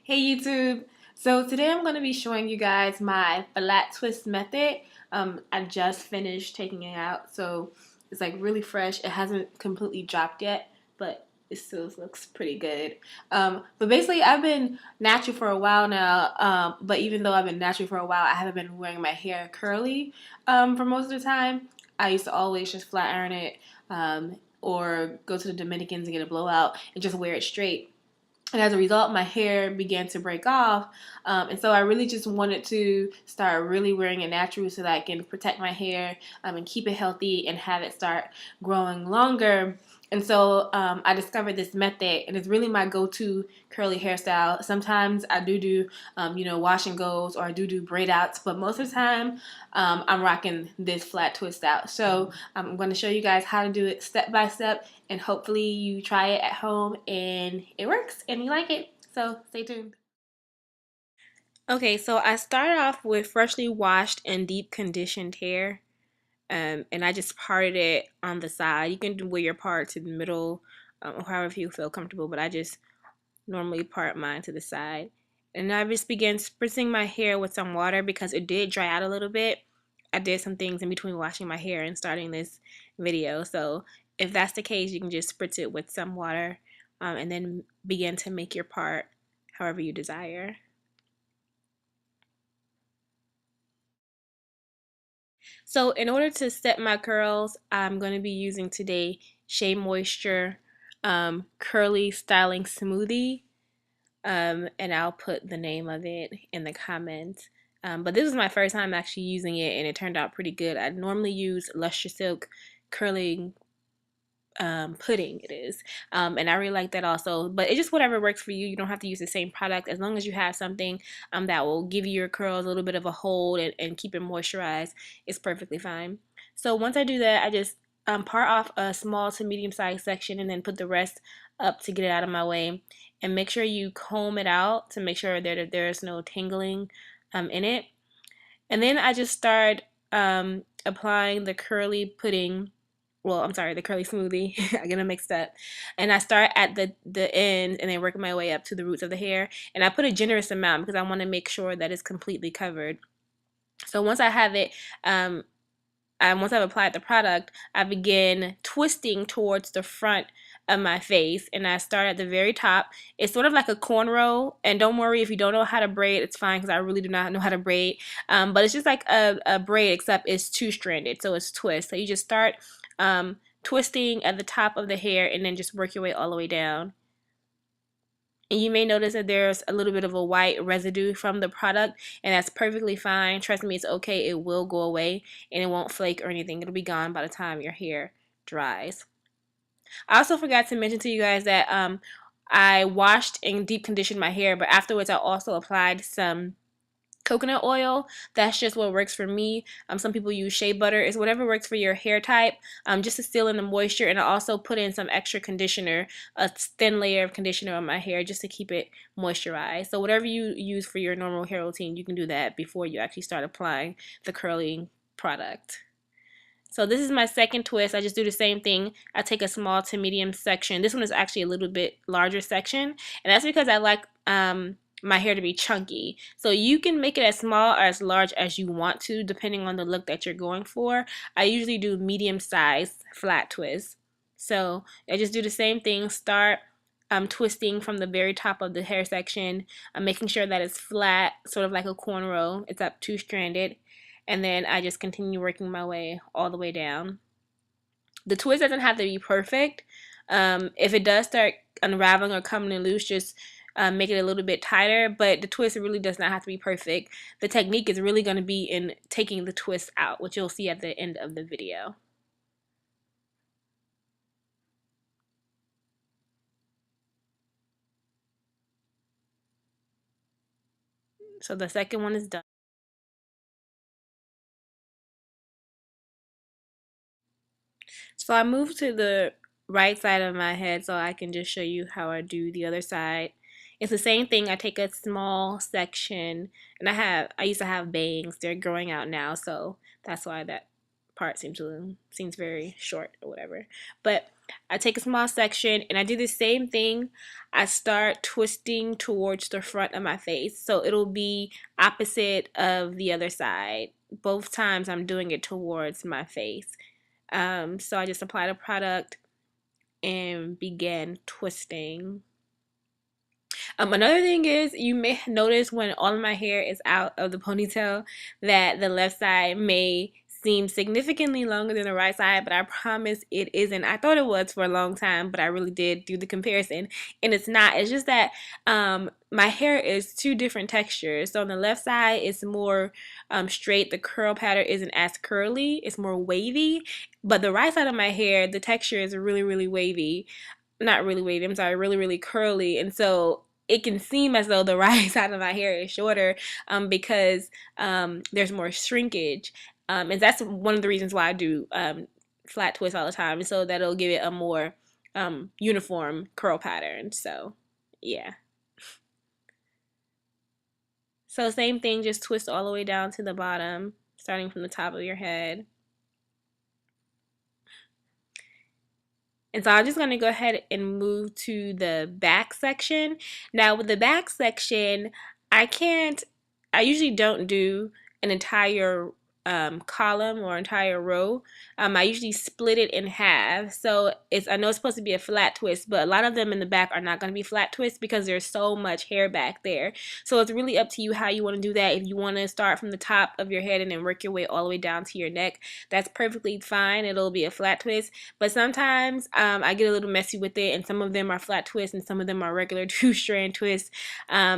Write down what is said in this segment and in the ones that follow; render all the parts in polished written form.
Hey YouTube! So today I'm going to be showing you guys my flat twist method. I just finished taking it out, so it's like really fresh. It hasn't completely dropped yet, but it still looks pretty good. But basically I've been natural for a while now, but even though I've been natural for a while, I haven't been wearing my hair curly for most of the time. I used to always just flat iron it or go to the Dominicans and get a blowout and just wear it straight. And as a result, my hair began to break off. And so I really just wanted to start really wearing it natural so that I can protect my hair and keep it healthy and have it start growing longer. And so I discovered this method, and it's really my go-to curly hairstyle. Sometimes I do wash and goes, or I do braid outs, but most of the time I'm rocking this flat twist out. So I'm going to show you guys how to do it step by step, and hopefully you try it at home and it works and you like it. So stay tuned. Okay, so I started off with freshly washed and deep conditioned hair. And I just parted it on the side. You can wear your part to the middle, or however you feel comfortable, but I just normally part mine to the side. And I just began spritzing my hair with some water because it did dry out a little bit. I did some things in between washing my hair and starting this video. So if that's the case, you can just spritz it with some water and then begin to make your part however you desire. So in order to set my curls, I'm going to be using today Shea Moisture Curly Styling Smoothie. And I'll put the name of it in the comments. But this was my first time actually using it, and it turned out pretty good. I normally use Luscious Silk Curling Pudding, it is, and I really like that also. But it's just whatever works for you. You don't have to use the same product as long as you have something that will give you your curls a little bit of a hold and keep it moisturized. It's perfectly fine. So once I do that, I just part off a small to medium sized section and then put the rest up to get it out of my way. And make sure you comb it out to make sure that there's no tangling in it. And then I just start applying the curly pudding, well, I'm sorry, the curly smoothie. I get them mixed up. And I start at the end and then work my way up to the roots of the hair. And I put a generous amount because I want to make sure that it's completely covered. So once I have it, once I've applied the product, I begin twisting towards the front of my face, and I start at the very top. It's sort of like a cornrow, and don't worry if you don't know how to braid, it's fine because I really do not know how to braid, but it's just like a braid except it's two-stranded, so it's twist. So you just start twisting at the top of the hair and then just work your way all the way down. And you may notice that there's a little bit of a white residue from the product, and that's perfectly fine. Trust me, it's okay. It will go away, and it won't flake or anything. It'll be gone by the time your hair dries. I also forgot to mention to you guys that I washed and deep conditioned my hair, but afterwards I also applied some coconut oil. That's just what works for me. Some people use shea butter. It's whatever works for your hair type, just to seal in the moisture. And I also put in some extra conditioner, a thin layer of conditioner on my hair just to keep it moisturized. So whatever you use for your normal hair routine, you can do that before you actually start applying the curling product. So this is my second twist. I just do the same thing. I take a small to medium section. This one is actually a little bit larger section, and that's because I like my hair to be chunky. So you can make it as small or as large as you want to, depending on the look that you're going for. I usually do medium sized flat twists. So I just do the same thing. Start twisting from the very top of the hair section. I'm making sure that it's flat, sort of like a cornrow. It's up two-stranded. And then I just continue working my way all the way down. The twist doesn't have to be perfect. If it does start unraveling or coming loose, just make it a little bit tighter, but the twist really does not have to be perfect. The technique is really going to be in taking the twist out, which you'll see at the end of the video. So the second one is done. So I moved to the right side of my head so I can just show you how I do the other side. It's the same thing. I take a small section, and I used to have bangs. They're growing out now, so that's why that part seems very short or whatever. But I take a small section and I do the same thing. I start twisting towards the front of my face. So it'll be opposite of the other side. Both times I'm doing it towards my face. So I just apply the product and begin twisting. Another thing is, you may notice when all of my hair is out of the ponytail that the left side may seem significantly longer than the right side, but I promise it isn't. I thought it was for a long time, but I really did do the comparison, and it's not. It's just that my hair is two different textures. So on the left side, it's more straight. The curl pattern isn't as curly. It's more wavy. But the right side of my hair, the texture is really, really wavy. Not really wavy, I'm sorry, really, really curly. And so it can seem as though the right side of my hair is shorter because there's more shrinkage. And that's one of the reasons why I do flat twist all the time, so that'll give it a more uniform curl pattern. So, yeah. So same thing, just twist all the way down to the bottom, starting from the top of your head. And so I'm just going to go ahead and move to the back section. Now with the back section, I usually don't do an entire column or entire row. I usually split it in half. So I know it's supposed to be a flat twist, but a lot of them in the back are not going to be flat twists because there's so much hair back there. So it's really up to you how you want to do that. If you want to start from the top of your head and then work your way all the way down to your neck, that's perfectly fine. It'll be a flat twist. But sometimes I get a little messy with it, and some of them are flat twists and some of them are regular two-strand twists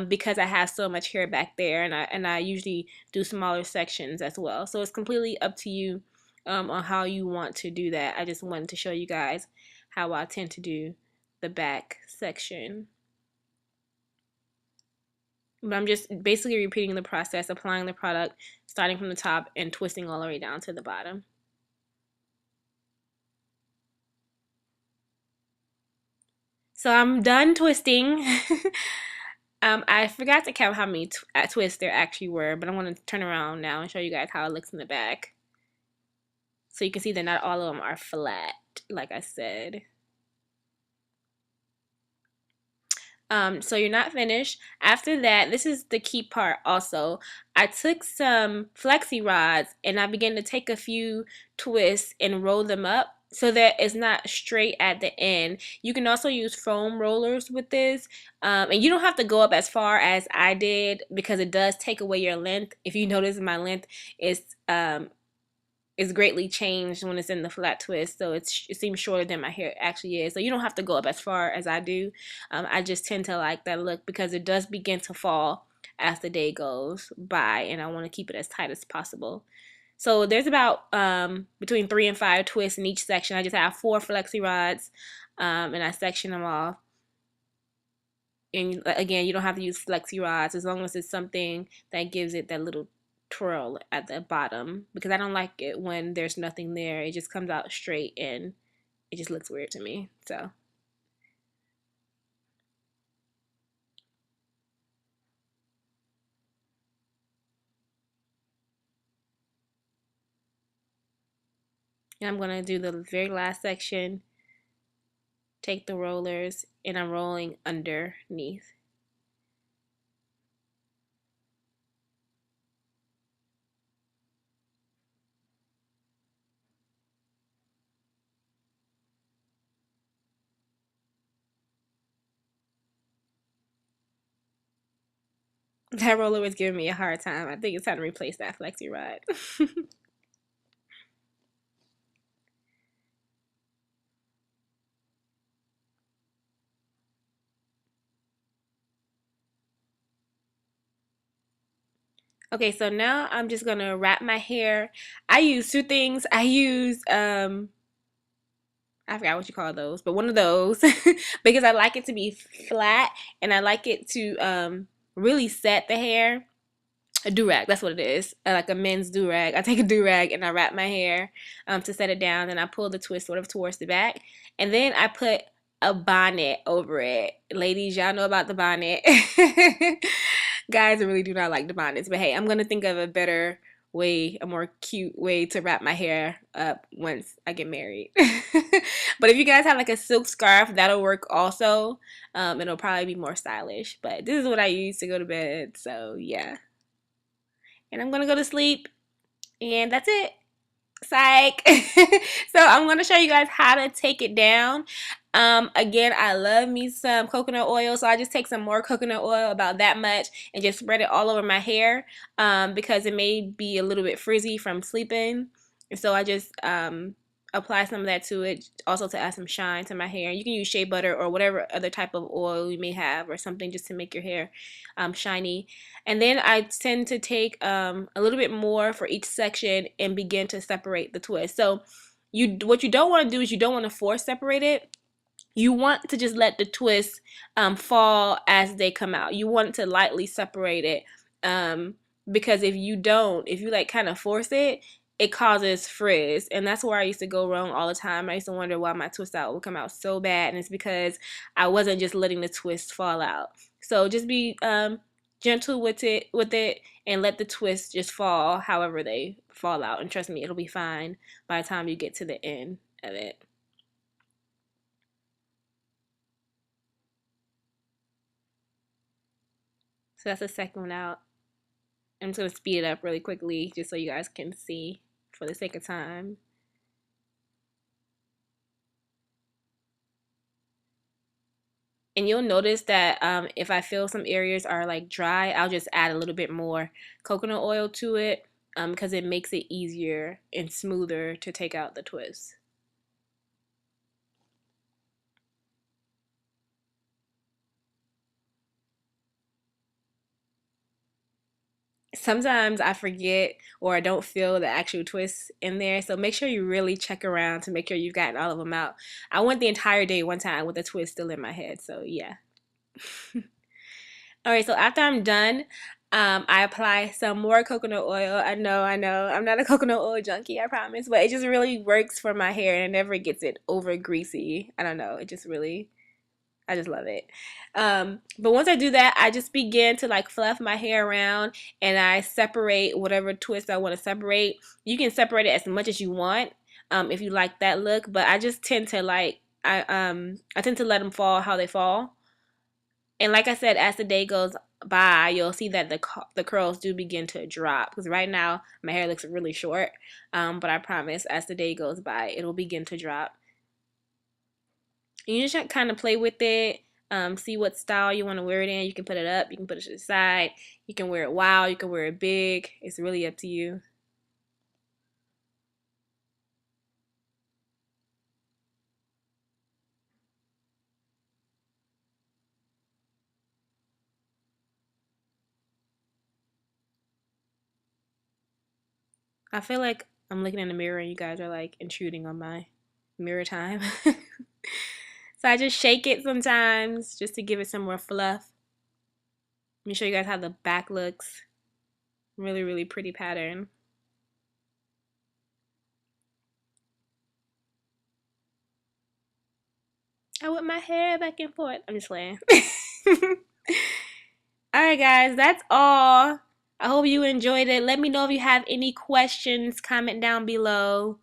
because I have so much hair back there, and I usually do smaller sections as well. So it's completely up to you on how you want to do that. I just wanted to show you guys how I tend to do the back section. But I'm just basically repeating the process, applying the product, starting from the top and twisting all the way down to the bottom. So I'm done twisting. I forgot to count how many twists there actually were, but I'm going to turn around now and show you guys how it looks in the back. So you can see that not all of them are flat, like I said. So you're not finished. After that, this is the key part also. I took some flexi rods and I began to take a few twists and roll them up so that it's not straight at the end. You can also use foam rollers with this. And you don't have to go up as far as I did because it does take away your length. If you notice, my length is greatly changed when it's in the flat twist, so it seems shorter than my hair actually is. So you don't have to go up as far as I do. I just tend to like that look because it does begin to fall as the day goes by, and I want to keep it as tight as possible. So there's about between 3 and 5 twists in each section. I just have 4 flexi rods, and I section them off. And again, you don't have to use flexi rods as long as it's something that gives it that little twirl at the bottom, because I don't like it when there's nothing there. It just comes out straight and it just looks weird to me. So and I'm going to do the very last section, take the rollers, and I'm rolling underneath. That roller was giving me a hard time. I think it's time to replace that flexi rod. Okay, so now I'm just gonna wrap my hair. I use 2 things. I use I forgot what you call those, but one of those because I like it to be flat and I like it to really set the hair. A do-rag, that's what it is, like a men's do-rag. I take a do-rag and I wrap my hair to set it down, and I pull the twist sort of towards the back, and then I put a bonnet over it. Ladies, y'all know about the bonnet. Guys really do not like the bonnets, but hey, I'm gonna think of a better a more cute way to wrap my hair up once I get married. But if you guys have like a silk scarf, that'll work also. It'll probably be more stylish. But this is what I use to go to bed. So yeah. And I'm gonna go to sleep. And that's it. Psych. So I'm going to show you guys how to take it down. Again, I love me some coconut oil, so I just take some more coconut oil, about that much, and just spread it all over my hair, because it may be a little bit frizzy from sleeping. And so I just apply some of that to it, also to add some shine to my hair. You can use shea butter or whatever other type of oil you may have, or something just to make your hair shiny. And then I tend to take a little bit more for each section and begin to separate the twist. So what you don't want to do is you don't want to force separate it. You want to just let the twists fall as they come out. You want to lightly separate it, because if you like kind of force it, it causes frizz, and that's where I used to go wrong all the time. I used to wonder why my twist out would come out so bad, and it's because I wasn't just letting the twist fall out. So just be gentle with it, and let the twist just fall however they fall out, and trust me, it'll be fine by the time you get to the end of it. So that's the second one out. I'm just going to speed it up really quickly just so you guys can see for the sake of time. And you'll notice that if I feel some areas are like dry, I'll just add a little bit more coconut oil to it, because it makes it easier and smoother to take out the twist. Sometimes I forget or I don't feel the actual twists in there, so make sure you really check around to make sure you've gotten all of them out. I went the entire day one time with the twist still in my head, so yeah. Alright, so after I'm done, I apply some more coconut oil. I know, I'm not a coconut oil junkie, I promise, but it just really works for my hair and it never gets it over greasy. I don't know, I just love it. But once I do that, I just begin to like fluff my hair around, and I separate whatever twist I want to separate. You can separate it as much as you want, if you like that look, but I just tend to I tend to let them fall how they fall. And like I said, as the day goes by, you'll see that the curls do begin to drop, because right now my hair looks really short, but I promise as the day goes by, it'll begin to drop. You just kind of play with it, see what style you want to wear it in. You can put it up, you can put it to the side, you can wear it wild, you can wear it big. It's really up to you. I feel like I'm looking in the mirror and you guys are like intruding on my mirror time. So I just shake it sometimes just to give it some more fluff. Let me show you guys how the back looks. Really, really pretty pattern. I whip my hair back and forth. I'm just playing. Alright guys, that's all. I hope you enjoyed it. Let me know if you have any questions. Comment down below.